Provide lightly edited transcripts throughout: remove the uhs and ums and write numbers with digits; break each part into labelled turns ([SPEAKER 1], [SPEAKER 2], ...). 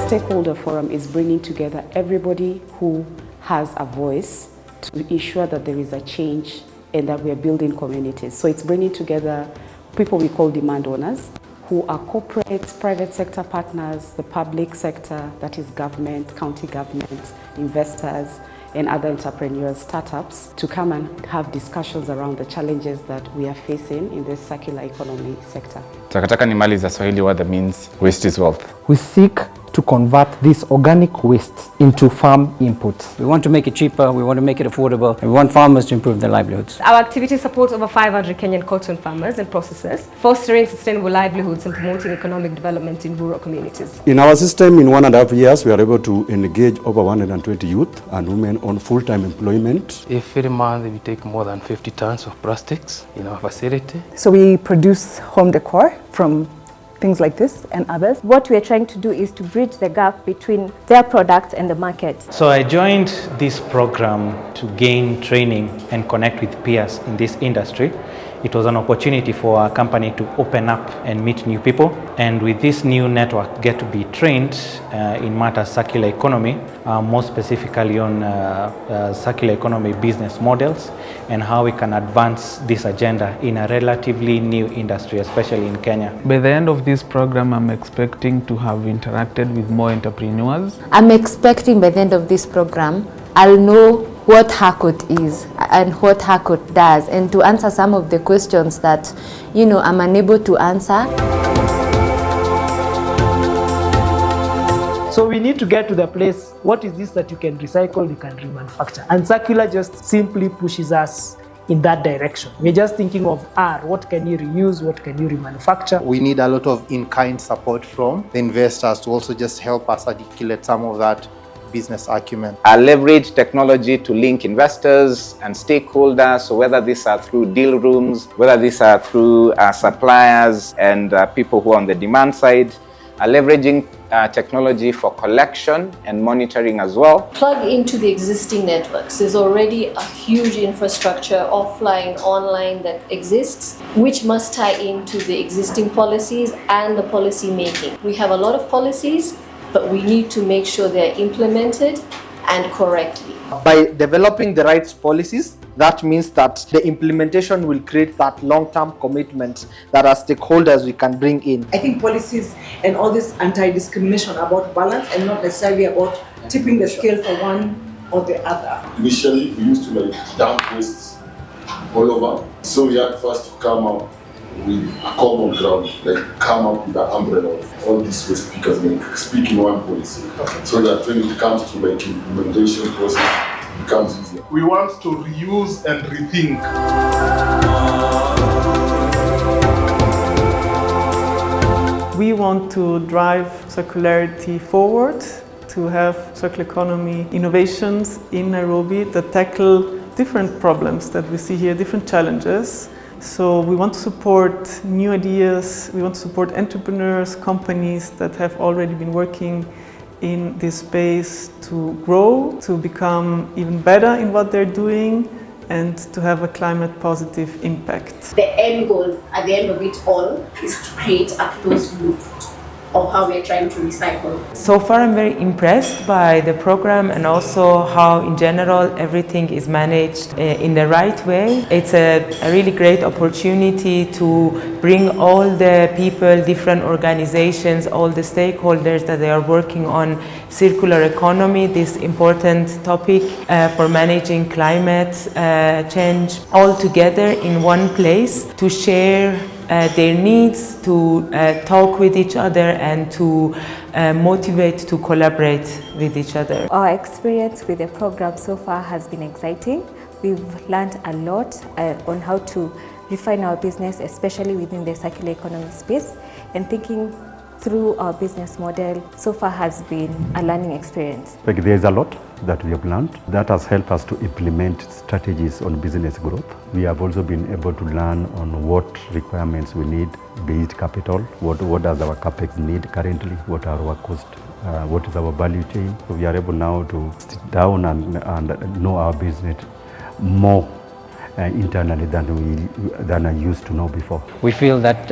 [SPEAKER 1] stakeholder forum is bringing together everybody who has a voice to ensure that there is a change and that we are building communities. So it's bringing together people we call demand owners, who are corporates, private sector partners, the public sector, that is government, county government, investors, and other entrepreneurs, startups, to come and have discussions around the challenges that we are facing in this circular economy sector.
[SPEAKER 2] Takataka ni mali za Swahili, what that means, waste is wealth.
[SPEAKER 3] We seek to convert this organic waste into farm inputs.
[SPEAKER 4] We want to make it cheaper, we want to make it affordable, and we want farmers to improve their livelihoods.
[SPEAKER 5] Our activity supports over 500 Kenyan cotton farmers and processors, fostering sustainable livelihoods and promoting economic development in rural communities.
[SPEAKER 6] In our system, in 1.5 years, we are able to engage over 120 youth and women on full-time employment.
[SPEAKER 7] Every month, we take more than 50 tons of plastics in our facility.
[SPEAKER 8] So we produce home decor from things like this and others.
[SPEAKER 9] What we are trying to do is to bridge the gap between their products and the market.
[SPEAKER 10] So I joined this program to gain training and connect with peers in this industry. It was an opportunity for our company to open up and meet new people, and with this new network get to be trained in matters circular economy, more specifically on circular economy business models and how we can advance this agenda in a relatively new industry, especially in Kenya.
[SPEAKER 11] By the end of this program, I'm expecting to have interacted with more entrepreneurs.
[SPEAKER 12] I'm expecting by the end of this program, I'll know what HACOT is and what HACOT does, and to answer some of the questions that, I'm unable to answer.
[SPEAKER 13] So we need to get to the place, what is this that you can recycle, you can remanufacture? And circular just simply pushes us in that direction. We're just thinking of what can you reuse, what can you remanufacture?
[SPEAKER 14] We need a lot of in-kind support from the investors to also just help us articulate some of that business acumen.
[SPEAKER 15] I leverage technology to link investors and stakeholders, so whether these are through deal rooms, whether these are through suppliers and people who are on the demand side, leveraging technology for collection and monitoring as well.
[SPEAKER 16] Plug into the existing networks. There's already a huge infrastructure, offline, online, that exists, which must tie into the existing policies and the policy making. We have a lot of policies, but we need to make sure they're implemented and correctly.
[SPEAKER 14] By developing the right policies, that means that the implementation will create that long-term commitment that as stakeholders we can bring in.
[SPEAKER 17] I think policies and all this anti-discrimination about balance and not necessarily about tipping the scale for one or the other.
[SPEAKER 18] Initially, we used to dump waste all over. So we had first to come up with a common ground, come up with an umbrella of all these waste pickers and speak in one policy, so that when it comes to implementation process, it becomes easier.
[SPEAKER 19] We want to reuse and rethink.
[SPEAKER 20] We want to drive circularity forward, to have circular economy innovations in Nairobi that tackle different problems that we see here, different challenges. So we want to support new ideas, we want to support entrepreneurs, companies that have already been working in this space to grow, to become even better in what they're doing, and to have a climate positive impact.
[SPEAKER 2] The end goal at the end of it all is to create a closed loop of how we're trying to recycle.
[SPEAKER 7] So far I'm very impressed by the program and also how in general everything is managed in the right way. It's a really great opportunity to bring all the people, different organizations, all the stakeholders that they are working on circular economy, this important topic for managing climate change, all together in one place to share their needs, to talk with each other and to motivate to collaborate with each other.
[SPEAKER 9] Our experience with the program so far has been exciting. We've learned a lot on how to refine our business, especially within the circular economy space, and thinking through our business model so far has been a learning experience.
[SPEAKER 6] There's a lot that we have learned that has helped us to implement strategies on business growth. We have also been able to learn on what requirements we need, be it capital, what does our capex need currently, what are our costs, what is our value chain. So we are able now to sit down and know our business more internally than I used to know before.
[SPEAKER 4] We feel that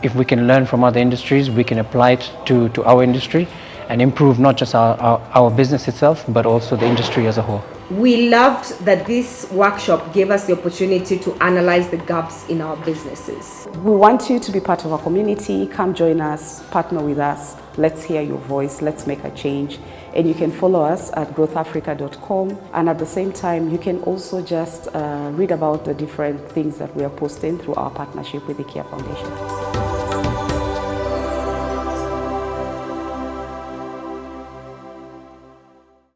[SPEAKER 4] if we can learn from other industries, we can apply it to our industry and improve not just our business itself, but also the industry as a whole.
[SPEAKER 21] We loved that this workshop gave us the opportunity to analyze the gaps in our businesses.
[SPEAKER 1] We want you to be part of our community. Come join us, partner with us. Let's hear your voice. Let's make a change. And you can follow us at GrowthAfrica.com. And at the same time, you can also just read about the different things that we are posting through our partnership with the Kia Foundation.